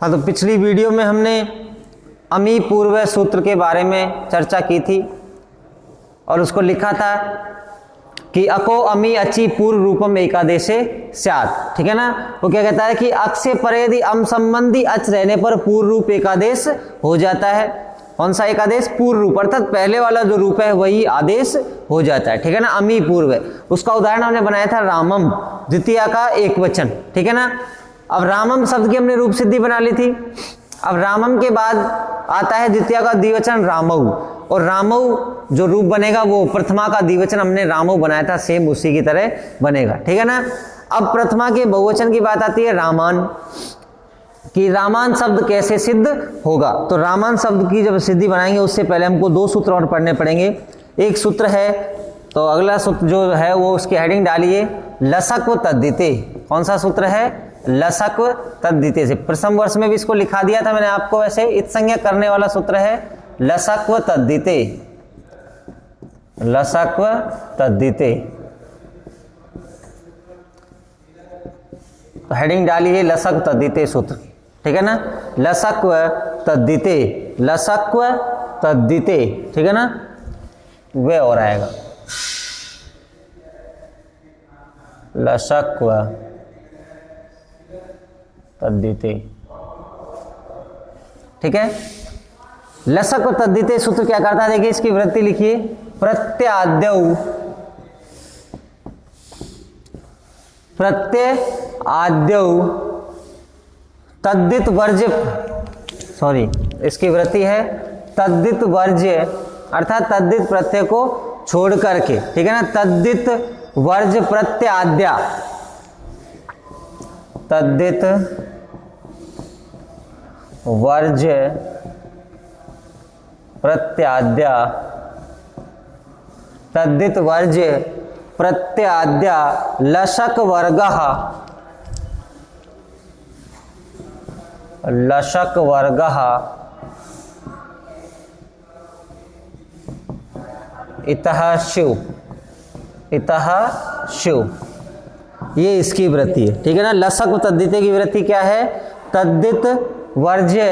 हाँ, तो पिछली वीडियो में हमने अमी पूर्व सूत्र के बारे में चर्चा की थी और उसको लिखा था कि अको अमी अची पूर्व रूपम एकादेशे स्यात्। ठीक है ना। वो क्या कहता है कि अक से परे यदि अम संबंधी अच रहने पर पूर्व रूप एकादेश हो जाता है। कौन सा एकादेश? पूर्व रूप, अर्थात पहले वाला जो रूप है वही आदेश हो जाता है। ठीक है ना। अमी पूर्व, उसका उदाहरण हमने बनाया था रामम, द्वितीया का एक वचन। ठीक है ना। अब रामम शब्द की हमने रूप सिद्धि बना ली थी। अब रामम के बाद आता है द्वितीया का द्विवचन रामऊ, और रामऊ जो रूप बनेगा वो प्रथमा का द्विवचन हमने रामऊ बनाया था, सेम उसी की तरह बनेगा। ठीक है ना। अब प्रथमा के बहुवचन की बात आती है रामान, कि रामान शब्द कैसे सिद्ध होगा। तो रामान शब्द की जब सिद्धि बनाएंगे उससे पहले हमको दो सूत्र और पढ़ने पड़ेंगे। एक सूत्र है, तो अगला सूत्र जो है वो उसकी हेडिंग डालिए लसक्व तद्धिते। कौन सा सूत्र है? लसक्व तद्धिते से। प्रथम वर्ष में भी इसको लिखा दिया था मैंने आपको, वैसे इत्संज्ञा करने वाला सूत्र है लसक्व तद्धिते, लसक्व तद्धिते। तो हेडिंग डालिए लसक्व तद्धिते सूत्र। ठीक है ना। लसक्व तद्धिते, लसक्व तद्धिते। ठीक है ना। वे और आएगा लसक्व तद्धिते। ठीक है। लसक्व तद्धिते सूत्र क्या करता है? देखिए इसकी वृत्ति लिखिए, प्रत्याद्यौ, प्रत्यआद्यौ तद्धित वर्ज्य, सॉरी इसकी वृत्ति है तद्धित वर्ज्य, अर्थात तद्धित प्रत्यय को छोड़ करके। ठीक है ना। तद्धित वर्ज्य प्रत्याद्या, तद्धित वर्ज्य प्रत्याद्या, तद्धित वर्ज्य प्रत्याद्या लशक वर्गः, लशक वर्गः इतः शिव, इतः शिव। ये इसकी वृत्ति है। ठीक है ना। लसक तद्धिते की वृत्ति क्या है? तद्धित वर्ज्य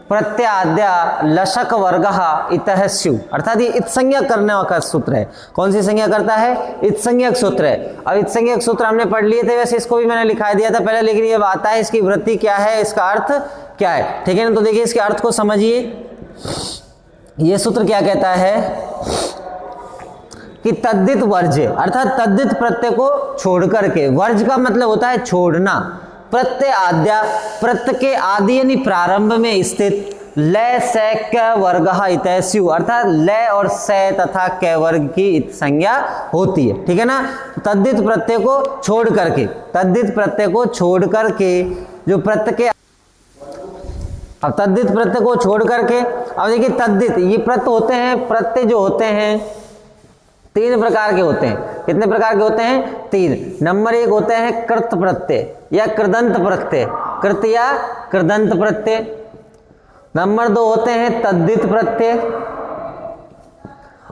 प्रत्याद्या लशक वर्गः इतः स्यु, अर्थात ये इत्संज्ञा करने का सूत्र है। कौन सी संज्ञा करता है? इत्संज्ञक सूत्र है। अब इत्संज्ञक सूत्र हमने पढ़ लिए थे, वैसे इसको भी मैंने लिखा दिया था पहले, लेकिन ये आता है इसकी वृत्ति क्या है, इसका अर्थ क्या है। ठीक है ना। तो देखिए इसके अर्थ को समझिए। ये सूत्र क्या कहता है कि तद्धित वर्ज्य, अर्थात तद्धित प्रत्यय को छोड़ करके, वर्ज का मतलब होता है छोड़ना, प्रत्यय आद्या, प्रत्यय के आदि यानी प्रारंभ में स्थित, लय से क वर्ग इतः स्यु, अर्थात लय और से तथा क वर्ग की संज्ञा होती है। ठीक है ना। तद्धित प्रत्यय को छोड़ करके, तद्धित प्रत्यय को छोड़ करके जो प्रत्यय के, अब तद्धित प्रत्यय को छोड़ करके, अब देखिए तद्धित ये प्रत्यय होते हैं, प्रत्यय जो होते हैं तीन प्रकार के होते हैं। कितने प्रकार के होते हैं? तीन। नंबर एक होते हैं कृत प्रत्यय या कृदंत प्रत्यय, कृत या कृदंत प्रत्यय। नंबर दो होते हैं तद्धित प्रत्यय,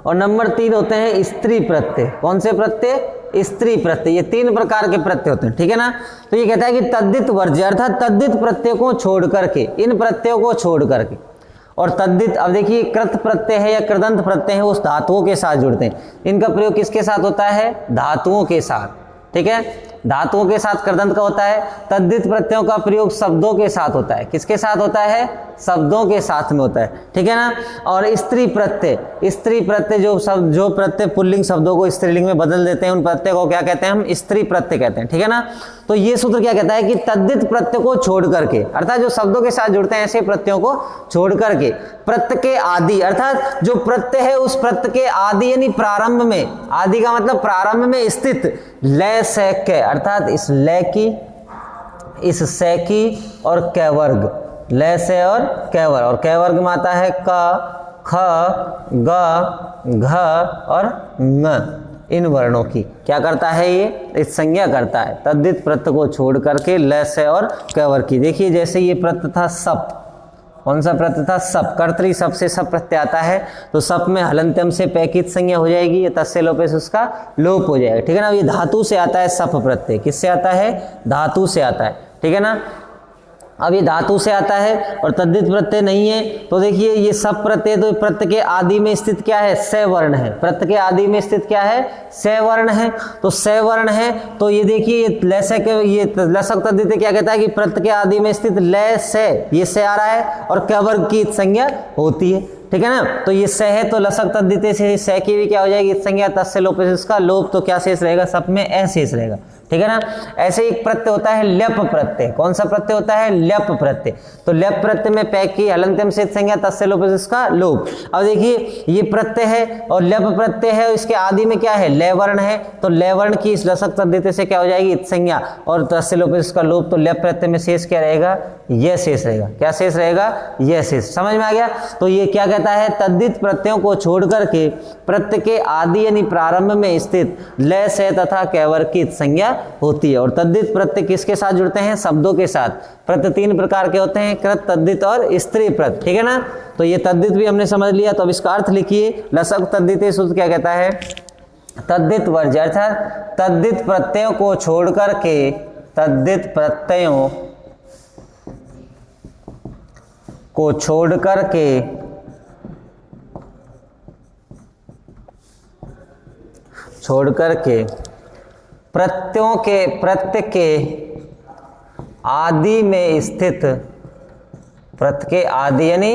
और नंबर तीन होते हैं स्त्री प्रत्यय। कौन से प्रत्यय? स्त्री प्रत्यय। ये तीन प्रकार के प्रत्यय होते हैं। ठीक है ना। तो ये कहता है कि तद्धित वर्ज्य, अर्थात तद्धित प्रत्यय को छोड़ करके, इन प्रत्ययों को छोड़ करके। और तद्धित, अब देखिए कृत प्रत्यय है या कृदंत प्रत्यय है, उस धातुओं के साथ जुड़ते हैं। इनका प्रयोग किसके साथ होता है? धातुओं के साथ। ठीक है। धातुओं के साथ कृदंत का होता है। तद्धित प्रत्ययों का प्रयोग शब्दों के साथ होता है। किसके साथ होता है? शब्दों के साथ में होता है। ठीक है ना। और स्त्री प्रत्यय, स्त्री प्रत्यय जो शब्द, जो प्रत्यय पुल्लिंग शब्दों को स्त्रीलिंग में बदल देते हैं, उन प्रत्यय को क्या कहते हैं? हम स्त्री प्रत्यय कहते हैं। ठीक है ना। तो ये सूत्र क्या कहता है कि तद्धित प्रत्यय को छोड़ करके, अर्थात जो शब्दों के साथ जुड़ते हैं ऐसे प्रत्ययों को छोड़ करके, प्रत्यय के आदि, अर्थात जो प्रत्यय है उस प्रत्यय के आदि यानी प्रारंभ में, आदि का मतलब प्रारंभ में स्थित, लय से क, अर्थात इस लय की, इस से की और क वर्ग, लय से और क वर्ग, और क वर्ग में आता है क, ख, ग, घ और ङ। इन वर्णों की क्या करता है? ये इस संज्ञा करता है, तद्धित प्रत्यय को छोड़ करके लय से और क वर्ग की। देखिए जैसे ये प्रत्यय था सप, कौन सा प्रत्यय था? सप। कर्तरी सप से सप प्रत्यय आता है, तो सप में हलंत्यम से पैकित संज्ञा हो जाएगी, या तस्य लोपे से उसका लोप हो जाएगा। ठीक है ना। ये धातु से आता है सप प्रत्यय। किससे आता है? धातु से आता है। ठीक है ना। अब ये धातु से आता है और तद्धित प्रत्यय नहीं है, तो देखिए ये सब प्रत्यय तो प्रत्यय के आदि में स्थित क्या है, स वर्ण है। प्रत्यय के आदि में स्थित क्या है, स वर्ण है। तो स वर्ण है तो ये देखिए ये लसक तद्धित क्या कहता है कि प्रत्यय के आदि में स्थित ल से, ये से आ रहा है और क वर्ग की संज्ञा होती है, ठीक है ना। तो ये स है तो लसक तद्धित से स की भी क्या हो जाएगी संज्ञा, तस्य लोप इसका लोप, तो क्या शेष रहेगा, सब में ए शेष रहेगा, ठीक है ना। ऐसे एक प्रत्यय होता है ल्यप प्रत्यय। कौन सा प्रत्यय होता है, ल्यप प्रत्यय। तो ल्यप प्रत्यय में पै की हलंत्यम से संज्ञा, तस्य लोप इसका लोप। अब देखिए ये प्रत्यय है और ल्यप प्रत्यय है, इसके आदि में क्या है, ले वर्ण है, तो ले वर्ण की इस लसक तद्धित से क्या हो जाएगी, इत संज्ञा और तस्य लोप इसका लोप। तो ल्यप प्रत्यय में शेष क्या रहेगा, यह शेष रहेगा। क्या शेष रहेगा, यह शेष। समझ में आ गया। तो ये क्या कहता है, तद्धित प्रत्ययों को छोड़ करके प्रत्यय के आदि यानी प्रारंभ में स्थित लय से तथा कैवर्ग की संज्ञा होती है। और तद्धित प्रत्यय किसके साथ जुड़ते हैं, शब्दों के साथ। प्रत्यय तीन प्रकार के होते हैं, कृत, तद्धित और स्त्री प्रत्यय, ठीक है ना। तो ये तद्धित भी हमने समझ लिया। तो अब इसका अर्थ लिखिए, लसक तद्धित सूत्र क्या कहता है, तद्धित वर्ज्य अर्थात तद्धित प्रत्ययों को छोड़ करके, तद्धित प्रत्ययों को छोड़ करके प्रत्यय के आदि में स्थित, प्रत्यय के आदि यानी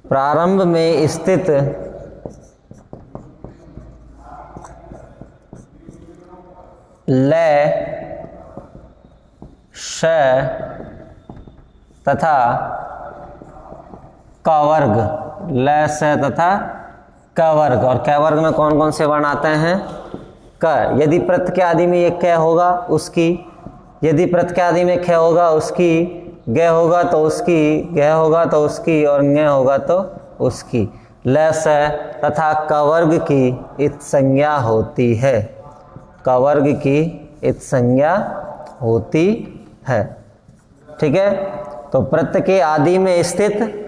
प्रारंभ में स्थित लय, श तथा कवर्ग, लय से तथा कवर्ग। और कवर्ग में कौन कौन से वर्ण आते हैं, क। यदि प्रत्यय के आदि में ये क होगा उसकी, यदि प्रत्यय के आदि में ख होगा उसकी, ग होगा तो उसकी, घ होगा तो उसकी और ङ होगा तो उसकी। लय से तथा कवर्ग की इत संज्ञा होती है, कवर्ग की इत संज्ञा होती है, ठीक है। तो प्रत्यय के आदि में स्थित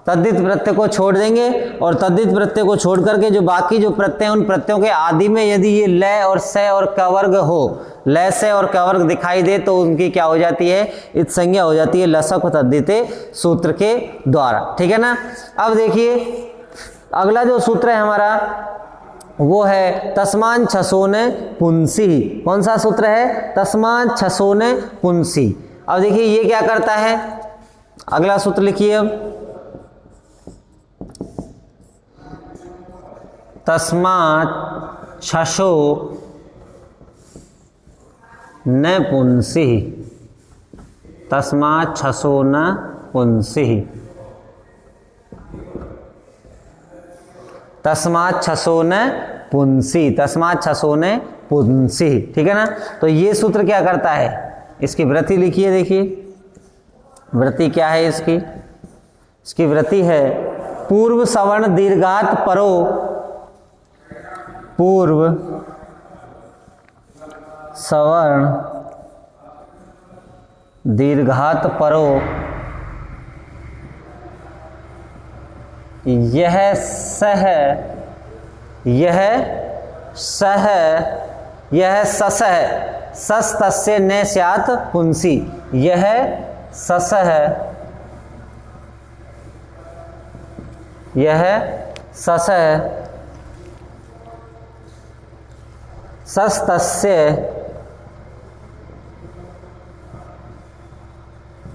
तद्धित प्रत्यय को छोड़ देंगे और तद्धित प्रत्यय को छोड़ करके जो बाकी जो प्रत्यय हैं उन प्रत्ययों के आदि में यदि ये लय और स और कवर्ग हो, लय से और कवर्ग दिखाई दे तो उनकी क्या हो जाती है, इत संज्ञा हो जाती है लसक तद्धित सूत्र के द्वारा, ठीक है ना। अब देखिए अगला जो सूत्र है हमारा वो है तस्मान छसोन पुंसी। कौन सा सूत्र है, तस्मान छसोन पुंसी। अब देखिए ये क्या करता है, अगला सूत्र लिखिए अब, तस्मात् छसो न पुंसी, तस्मात् छसो न पुंसी, तस्मात् छसो न पुंसी, तस्मात् छसो न पुंसी, ठीक है ना। तो ये सूत्र क्या करता है, इसकी वृत्ति लिखिए। देखिए वृत्ति क्या है इसकी, इसकी वृत्ति है पूर्व सवर्ण दीर्घात परो, पूर्व सवर्ण दीर्घात परो यह सह, यह सह, यह ससह, सस तस्य न स्यात् पुंसी, यह ससह, यह ससह, सस तस्य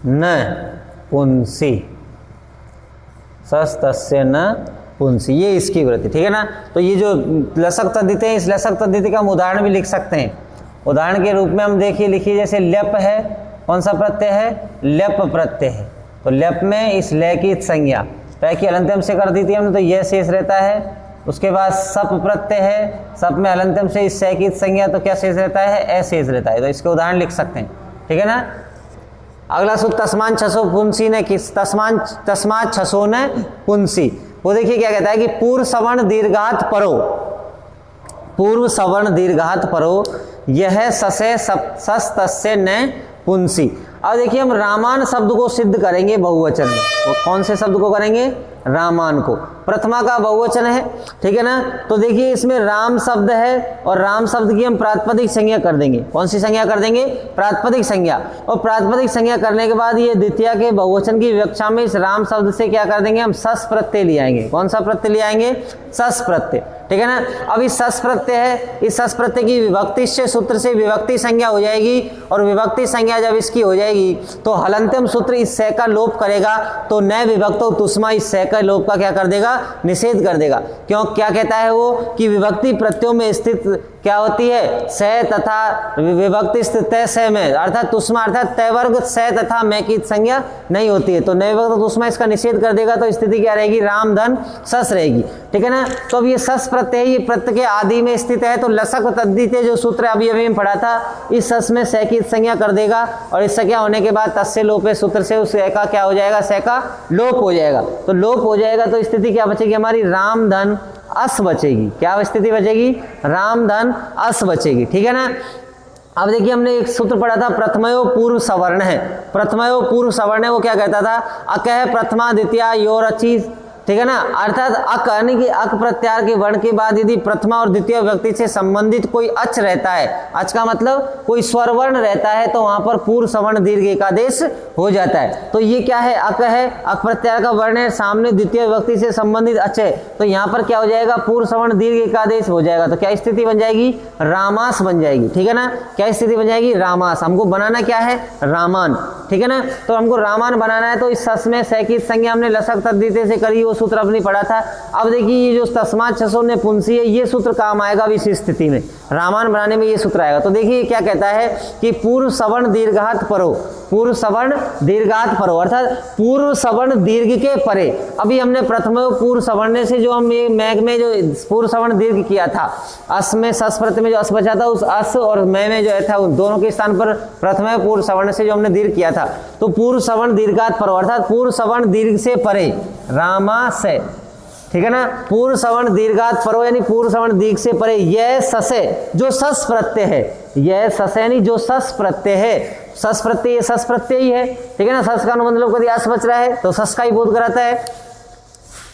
न पुंसी, सस तस्य न पुंसी, ये इसकी वृत्ति, ठीक है ना। तो ये जो लसक तद्धित है, इस लसक तद्धित का हम उदाहरण भी लिख सकते हैं। उदाहरण के रूप में हम देखिए लिखिए, जैसे ल्यप है, कौन सा प्रत्यय है, ल्यप प्रत्यय है। तो ल्यप में इस लय की संज्ञा पै की हलंत्यम से कर दी थी हमने, तो यह शेष रहता है। उसके बाद सप प्रत्यय है, सप में हलंत्यम से इस सै की संज्ञा, तो क्या शेष रहता है, ए शेष रहता है। तो इसके उदाहरण लिख सकते हैं, ठीक है ना। अगला सूत्र तस्मान छसो पुंसी ने किस, तस्मात छसो ने पुंसी, वो देखिए क्या कहता है कि पूर्व सवर्ण दीर्घात परो, पूर्व सवर्ण दीर्घात परो यह ससे सस तस्य न पुंसी। अब देखिए हम रामान शब्द को सिद्ध करेंगे बहुवचन में। वो कौन से शब्द को करेंगे, रामान को। प्रथमा का बहुवचन है, ठीक है ना। तो देखिए इसमें राम शब्द है और राम शब्द की हम प्रातिपदिक संज्ञा कर देंगे। कौन सी संज्ञा कर देंगे? प्रातिपदिक संज्ञा। और प्रातिपदिक संज्ञा करने के बाद ये द्वितीया के बहुवचन की विवक्षा में इस राम शब्द से क्या कर देंगे? हम सस प्रत्यय ले आएंगे। कौन सा प्रत्यय ले आएंगे? सस प्रत्यय, ठीक है ना। अब इस सस प्रत्यय है, इस सस प्रत्यय की विभक्ति से सूत्र से विभक्ति संज्ञा हो जाएगी, और विभक्ति संज्ञा जब इसकी हो जाएगी तो हलंत्यम सूत्र इस से का लोप करेगा, तो नए विभक्तो तुस्मा इस से का लोप का क्या कर देगा? निषेध कर देगा। क्यों? क्या कहता है वो कि विभक्ति प्रत्ययों में स्थित क्या होती है? से तथा विभक्ति स्थित तय से में, अर्थात तुस्मा अर्थात तय वर्ग से तथा मैं की संज्ञा नहीं होती है, तो नए विभक्तो तुस्मा इसका निषेध कर देगा। तो स्थिति क्या रहेगी? राम धन सस रहेगी, ठीक है ना। तो अब ये सस प्रत्यय, ये प्रत्यय के आदि में स्थित है, तो लसक तद्धित जो सूत्र अभी अभी हम पढ़ा था, इस सस में से की संज्ञा कर देगा, और इससे क्या होने के बाद तस्य लोपे सूत्र से उस से का क्या हो जाएगा? से का लोप हो जाएगा। तो लोप हो जाएगा तो स्थिति क्या बचेगी हमारी? राम धन अस बचेगी। क्या स्थिति बचेगी? राम धन अस बचेगी, ठीक है ना। अब देखिए हमने एक सूत्र पढ़ा था, प्रथमयो पूर्व सवर्ण है। प्रथमयो पूर्व सवर्ण है, वो क्या कहता था? अकह प्रथमा द्वितीया योरचि, ठीक है ना। अर्थात अक यानी कि अक प्रत्यार के वर्ण के बाद यदि प्रथमा और द्वितीय व्यक्ति से संबंधित कोई अच रहता है, अच का मतलब कोई स्वर वर्ण रहता है, तो वहां पर पूर्व सवर्ण दीर्घ एकादेश हो जाता है। तो ये क्या है? अक है, अक प्रत्यार का वर्ण है, सामने द्वितीय व्यक्ति से संबंधित अच है, तो यहाँ पर क्या हो जाएगा? पूर्व सवर्ण दीर्घ एकादेश हो जाएगा। तो क्या स्थिति बन जाएगी? रामास बन जाएगी, ठीक है ना। क्या स्थिति बन जाएगी? रामास। हमको बनाना क्या है? रामान, ठीक है ना। तो हमको रामान बनाना है, तो इस सस में से की संज्ञा हमने लसक तद्धित से करी, सूत्र अपनी पढ़ा था। अब देखिए ये जो तस्मात् छसो ने पुंसी है, ये सूत्र काम आएगा इस स्थिति में, रामान बनाने में ये सूत्र आएगा। तो देखिए क्या कहता है कि पूर्व सवर्ण दीर्घात परो, पूर्व सवर्ण दीर्घात परो, अर्थात पूर्व सवर्ण दीर्घ के परे। अभी हमने प्रथम पूर्व सवर्ण से जो हम मैग में जो पूर्व सवर्ण दीर्घ किया था, अस में सस प्रत्यय में जो अस बचा था, उस अस और मैं में जो था उन दोनों के स्थान पर प्रथम पूर्व सवर्ण से जो हमने दीर्घ किया था, तो पूर्व सवर्ण दीर्घात परो, अर्थात पूर्व सवर्ण दीर्घ से परे, रामा से, ठीक है ना। पूर्व सवर्ण दीर्घात परो यानी पूर्व सवर्ण दीर्घ से परे, यह ससे जो सस प्रत्यय है, यह सस यानी जो सस प्रत्यय है, सस प्रत्यय ये सस प्रत्यय ही है, ठीक है ना। सस का मतलब कभी अस बच रहा है तो सस का ही बोध कराता है।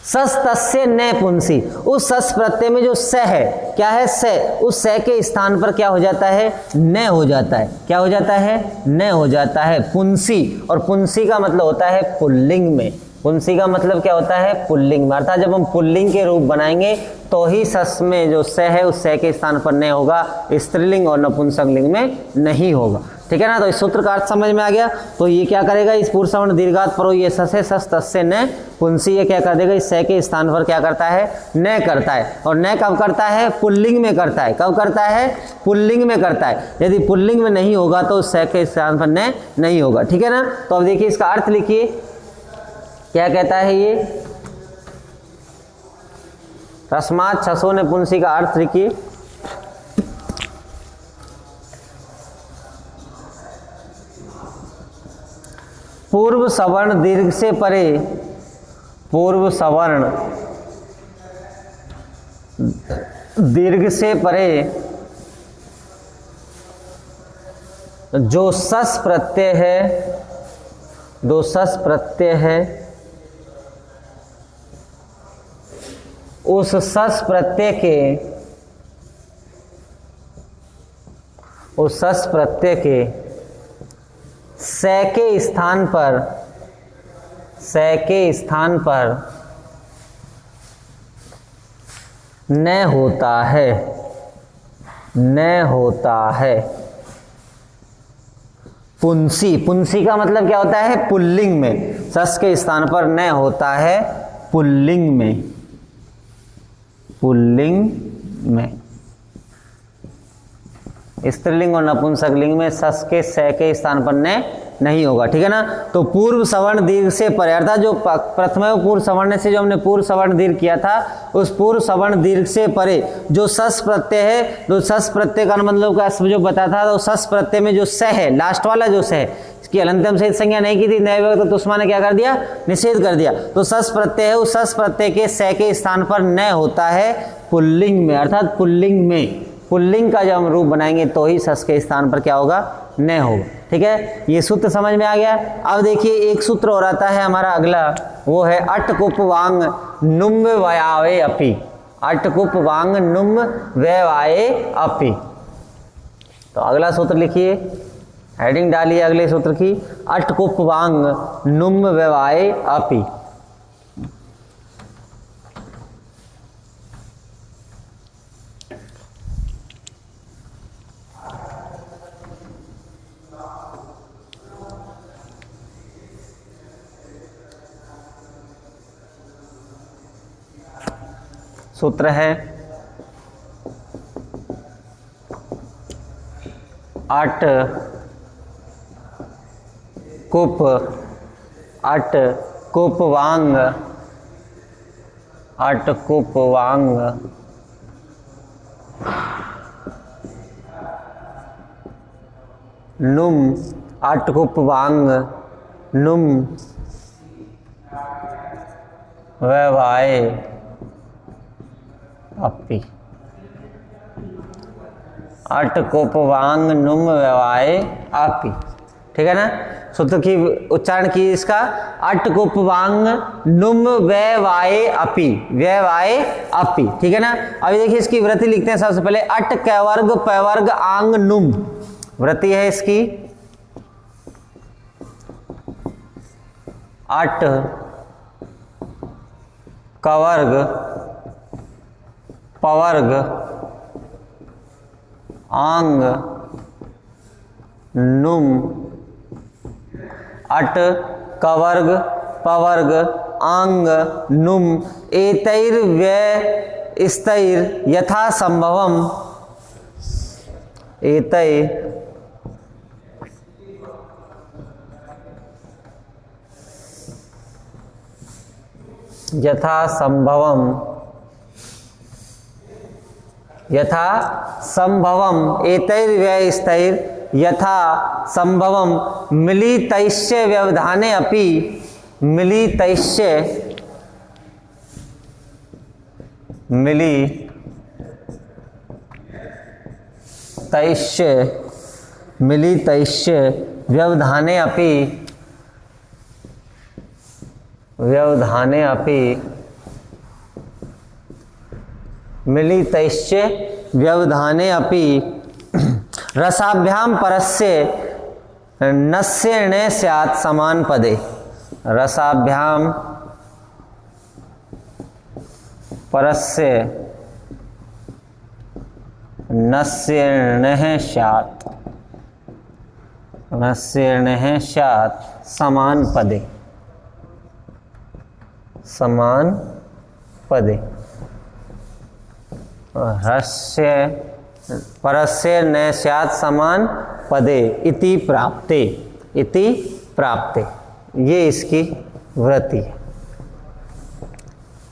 सस तस्य न पुंसी, उस सस प्रत्यय में जो स है, क्या है? से, उस से के स्थान पर क्या हो जाता है? न हो जाता है। क्या हो जाता है? न हो जाता है, पुंसी। और पुंसी का मतलब होता है पुल्लिंग में, पुंसी का मतलब क्या होता है? पुल्लिंग में। अर्थात जब हम पुल्लिंग के रूप बनाएंगे तो ही सस में जो से है उस से के स्थान पर न होगा, स्त्रीलिंग और नपुंसक लिंग में नहीं होगा, ठीक है ना। तो इस सूत्र का अर्थ समझ में आ गया। तो ये क्या करेगा? इस पूर्व सवर्ण दीर्घात परो, ये सस है, सस तस्य न पुंसी, ये क्या कर देगा? इस से के स्थान पर क्या करता है? न करता है। और न कब करता है? पुल्लिंग में करता है। कब करता है? पुल्लिंग में करता है। यदि पुल्लिंग में नहीं होगा तो उस से के स्थान पर न नहीं होगा, ठीक है ना। तो अब देखिए इसका अर्थ लिखिए, क्या कहता है ये? तस्मात् छसो ने पुंसी का अर्थ लिखिए। पूर्व सवर्ण दीर्घ से परे, पूर्व सवर्ण दीर्घ से परे जो सस प्रत्यय है, जो सस प्रत्यय है, उस सस प्रत्यय के, उस सस प्रत्यय के से के स्थान पर, से के स्थान पर न होता है, न होता है पुंसी। पुंसी का मतलब क्या होता है? पुल्लिंग में। सस के स्थान पर न होता है पुल्लिंग में, पुल्लिंग में। स्त्रीलिंग और नपुंसक लिंग में सस के से के स्थान पर न नहीं होगा, ठीक है ना। तो पूर्व सवर्ण दीर्घ से परे, अर्थात जो प्रथम पूर्व सवर्ण से जो हमने पूर्व सवर्ण दीर्घ किया था, उस पूर्व सवर्ण दीर्घ से परे जो सस प्रत्यय है, जो सस प्रत्यय का मतलब का जो बता था, तो सस प्रत्यय में जो स है, लास्ट वाला जो स है, इसकी अलंत्यम सहित संज्ञा नहीं की थी, नए तो तुस्मा ने क्या कर दिया? निषेध कर दिया। तो सस प्रत्यय है, उस सस प्रत्यय के से के स्थान पर न होता है पुल्लिंग में, अर्थात पुल्लिंग में। पुल्लिंग का जब हम रूप बनाएंगे तो ही सस के स्थान पर क्या होगा? न होगा, ठीक है, ये सूत्र समझ में आ गया। अब देखिए एक सूत्र और आता है हमारा अगला, वो है अट कुप वांग नुम वयावे अपि। अट कुप वांग नुम वयावे अपि। तो अगला सूत्र लिखिए, हेडिंग डालिए अगले सूत्र की, अट कुप वांग नुम वयावे अपि। सूत्र है अट कुप वांग नुम अट कुप वांग नुम वयवाए अपि। अट कुप वांग नुम वयवाए अपि, ठीक है ना। सूत्र की उच्चारण की इसका, अट कुप वांग नुम वयवाए अपि, वयवाए अपि, ठीक है ना। अभी देखिए इसकी वृत्ति लिखते हैं सबसे पहले, अट कैवर्ग पैवर्ग आंग नुम, वृत्ति है इसकी अट कवर्ग पवर्ग आंग नुम। अट कवर्ग पवर्ग आंग नुम एतैर व्यय स्तैर यथा संभवम, एतैर यथा संभवम, यथा संभवम एतैर व्यय स्तैर यथा संभवम मिलितैश्य व्यवधाने अपि, मिलितैश्य मिलितैश्य व्यवधाने अपि, व्यवधाने अपि मिलितैश्य व्यवधाने अपि रसाभ्याम परस्य नस्य णे स्यात् समान पदे। रसाभ्याम परस्य नस्य णः स्यात्, नस्य णः स्यात् समान पदे, समान पदे। ह्रस्य परस्य न स्यात् समान पदे इति प्राप्ते, इति प्राप्ते, ये इसकी वृत्ति है।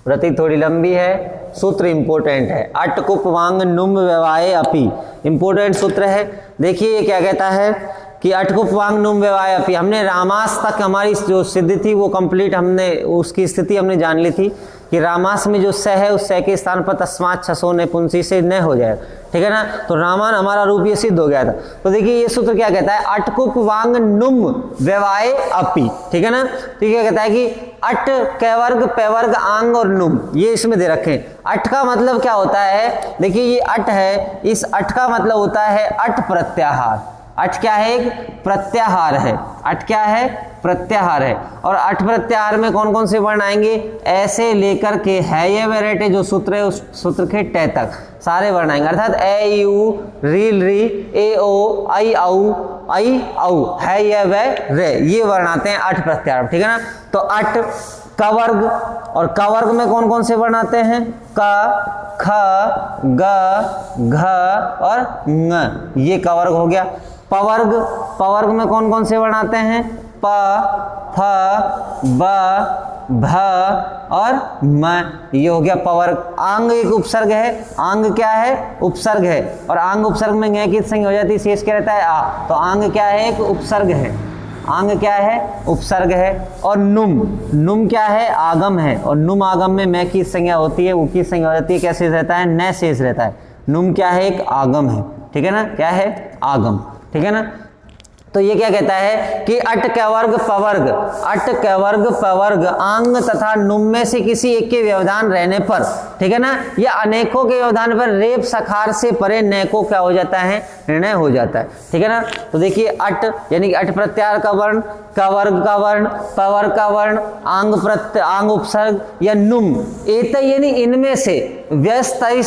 वृत्ति थोड़ी लंबी है, सूत्र इंपोर्टेंट है। अट कुप वांग नुम व्यवाये अपि, इंपोर्टेंट सूत्र है। देखिए ये क्या कहता है कि अट कुप वांग नुम व्यवाये अपि, हमने रामास तक हमारी जो सिद्धि थी वो कंप्लीट, हमने उसकी स्थिति हमने जान ली थी कि रामास में जो स है उस स के स्थान पर तस्मात् छसो ने पुंसी से न हो जाएगा, ठीक है ना। तो रामान हमारा रूप ये सिद्ध हो गया था। तो देखिए ये सूत्र क्या कहता है, अट कुप वांग नुम व्यवाये अपि, ठीक है ना। तो ये क्या कहता है कि अट कैवर्ग पैवर्ग आंग और नुम, ये इसमें दे रखे हैं। अट का मतलब क्या होता है, देखिए ये अट है, इस अट का मतलब होता है अट प्रत्याहार। अट क्या है, एक प्रत्याहार है। अट क्या है, प्रत्याहार है। और अट प्रत्याहार में कौन कौन से वर्ण आएंगे, ऐसे लेकर के है ये वेरेटे जो सूत्र है उस सूत्र के टे तक सारे वर्ण आएंगे। अर्थात ए यू रील री ए ओ आई औ है ये वे रे, ये वर्ण आते हैं अट प्रत्याहार, ठीक है ना। तो अट कवर्ग, और कवर्ग में कौन कौन से वर्ण आते हैं, क ख ग घ और ङ, ये कवर्ग हो गया। पवर्ग, पवर्ग में कौन कौन से वर्ण आते हैं, प फ ब भ और म, ये हो गया पवर्ग। आंग एक उपसर्ग है, आंग क्या है, उपसर्ग है, और आंग उपसर्ग में ङ की संज्ञा हो जाती है, शेष क्या रहता है आ, तो आंग क्या है, एक उपसर्ग है। आंग क्या है, उपसर्ग है। और नुम, नुम क्या है, आगम है, और नुम आगम में मैं की संज्ञा होती है, उ की संज्ञा हो जाती है, क्या शेष रहता है, न शेष रहता है। नुम क्या है, एक आगम है, ठीक है ना, क्या है, आगम, ठीक है ना। तो ये क्या कहता है कि अट कवर्ग पवर्ग आंग तथा नुम में से किसी एक के व्यवधान रहने पर, ठीक है ना, या अनेकों के व्यवधान पर रेप सखार से परे नय को क्या हो जाता है, निर्णय हो जाता है, ठीक है ना। तो देखिए अट यानी कि अट प्रत्याहार का वर्ण, कवर्ग का वर्ण, पवर्ग का वर्ण, आंग प्रत्यय आंग उपसर्ग या नुम, एतय यानी इनमें से, व्यस्तैर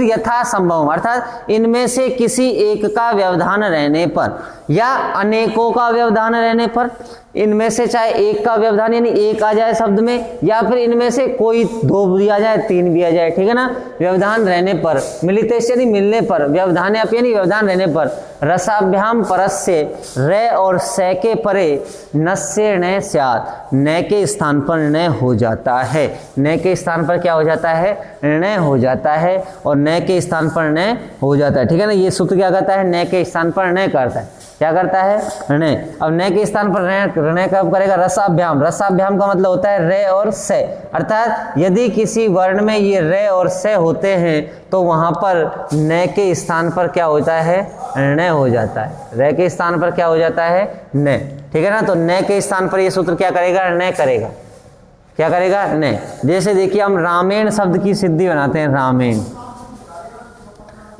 यथा संभव अर्थात इनमें से किसी एक का व्यवधान रहने पर या अनेकों का व्यवधान रहने पर, इनमें से चाहे एक का व्यवधान यानी एक आ जाए शब्द में, या फिर इनमें से कोई दो भी आ जाए, तीन भी आ जाए, ठीक है ना, व्यवधान रहने पर, मिलितेश यानी मिलने पर, व्यवधान यानी व्यवधान रहने पर, रसाभ्याम परस्य रे और से के परे नस्य णय स्यात्, न के स्थान पर निर्णय हो जाता है, न के स्थान पर क्या हो जाता है, निर्णय हो जाता है, और न के स्थान पर निर्णय हो जाता है, ठीक है ना। ये सूत्र क्या करता है, न के स्थान पर निर्णय करता है, क्या करता है, निर्णय। अब न के स्थान पर निर्णय कब करेगा, रसाभ्याम, रसाभ्याम का मतलब होता है रे और से, अर्थात यदि किसी वर्ण में ये रे और से होते हैं तो वहां पर न के स्थान पर क्या होता है, निर्णय हो जाता है, रे के स्थान पर क्या हो जाता है, न, ठीक है ना। तो न के स्थान पर ये सूत्र क्या करेगा, निर्णय करेगा, क्या करेगा, न। जैसे देखिए हम रामेण शब्द की सिद्धि बनाते हैं, रामेण,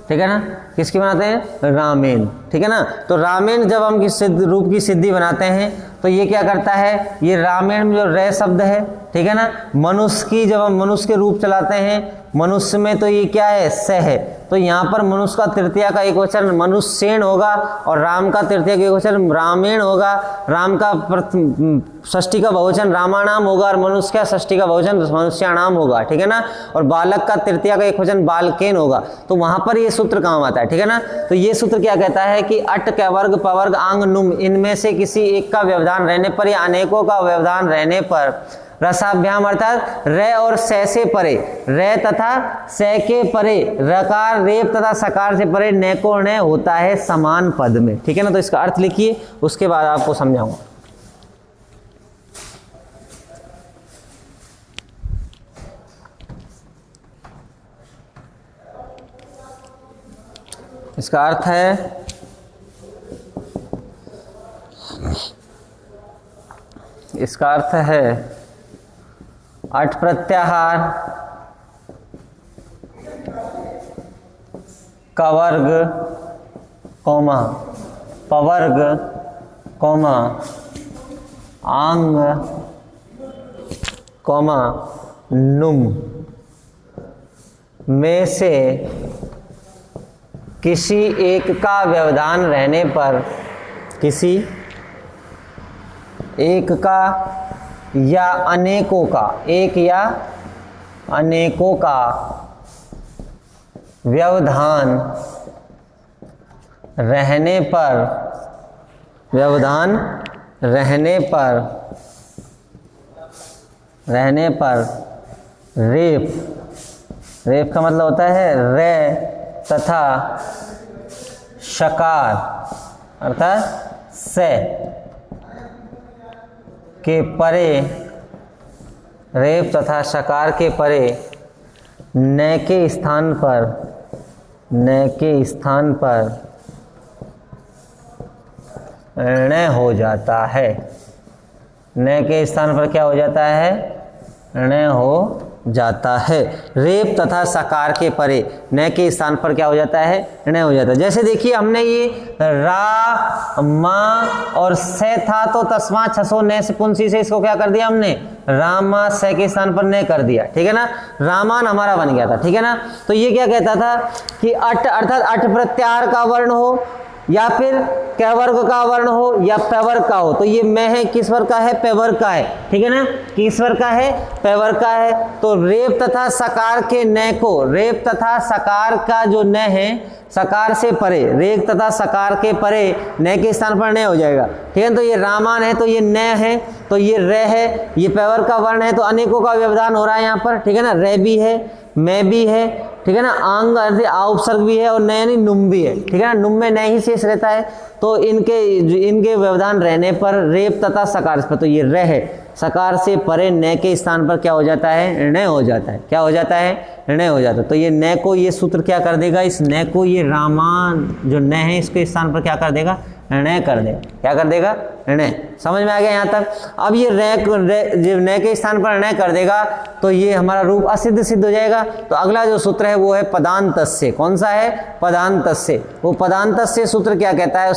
ठीक है ना, किसकी बनाते हैं, रामेण, ठीक है ना। तो रामेण जब हम किस रूप की सिद्धि बनाते हैं तो ये क्या करता है, ये रामेण में जो रे शब्द है, ठीक है ना, मनुष्य की जब हम मनुष्य के रूप चलाते हैं, मनुष्य में तो ये क्या है, स है, तो यहाँ पर मनुष्य का तृतीया का एक वचन मनुष्येण होगा और राम का तृतीया का एक वचन रामेण होगा, राम का षष्ठी का बहुवचन रामाणाम होगा और मनुष्य का षष्ठी का बहुवचन मनुष्याणाम होगा, ठीक है ना, और बालक का तृतीया का एक वचन बालकेन होगा। तो वहां पर ये सूत्र काम आता है, ठीक है ना। तो ये सूत्र क्या कहता है कि अट कवर्ग पवर्ग आंग नुम, इनमें से किसी एक का व्यवधान रहने पर या अनेकों का व्यवधान रहने पर रसाभ्याम अर्थात रे और से परे, रे तथा से के परे, रकार रेप तथा सकार से परे नेको ने होता है समान पद में, ठीक है ना। तो इसका अर्थ लिखिए, उसके बाद आपको समझाऊंगा। इसका अर्थ है अट प्रत्याहार कवर्ग कौमा पवर्ग कौमा आंग कौमा नुम में से किसी एक का व्यवधान रहने पर, किसी एक का या अनेकों का, एक या अनेकों का व्यवधान रहने पर, व्यवधान रहने पर रेप, रेप का मतलब होता है रे तथा शकार अर्थात से के परे, रेप तथा शकार के परे न के स्थान पर, न के स्थान पर निर्णय हो जाता है, न के स्थान पर क्या हो जाता है, निर्णय हो जाता है। रेप तथा सकार के परे न के स्थान पर क्या हो जाता है, निर्णय हो जाता है। जैसे देखिए हमने ये रा मा और से था तो तस्मा छसो न से पुंसी से इसको क्या कर दिया हमने, रामा से के स्थान पर न कर दिया, ठीक है ना, रामान हमारा बन गया था, ठीक है ना। तो ये क्या कहता था कि अट अर्थात अट प्रत्याहार का वर्ण हो या फिर कैवर्ग का वर्ण हो या पैवर्ग का हो, तो ये मैं है किस वर्ग का है, पैवर्ग का है, ठीक है ना, किस वर्ग का है, पैवर्ग का है। तो रेप तथा सकार के न को, रेप तथा सकार का जो न है सकार से परे, रेप तथा सकार के परे न के स्थान पर न हो जाएगा, ठीक है। तो ये रामान है तो ये न है, तो ये रे है, ये पैवर्ग का वर्ण है तो अनेकों का व्यवधान हो रहा है यहाँ पर, ठीक है ना, रे भी है, मैं भी है, ठीक है ना, आंग अर्थ आ उपसर्ग भी है और न यानी नुम भी है, ठीक है ना, नुम में न ही शेष रहता है। तो इनके व्यवधान रहने पर रेप तथा सकार पर, तो ये रे है, सकार से परे न के स्थान पर क्या हो जाता है, ण हो जाता है। क्या हो जाता है, ण हो जाता है। तो ये न को ये सूत्र क्या कर देगा, इस न को ये रामान जो न है इसके स्थान पर क्या कर देगा, ण कर देगा। क्या कर देगा, ण। समझ में आ गया यहाँ तक। अब ये न के स्थान पर ण कर देगा तो ये हमारा रूप असिद्ध सिद्ध हो जाएगा। तो अगला जो सूत्र है वो है पदांतस्य। कौन सा है, पदांतस्य। वो पदांतस्य सूत्र क्या कहता है,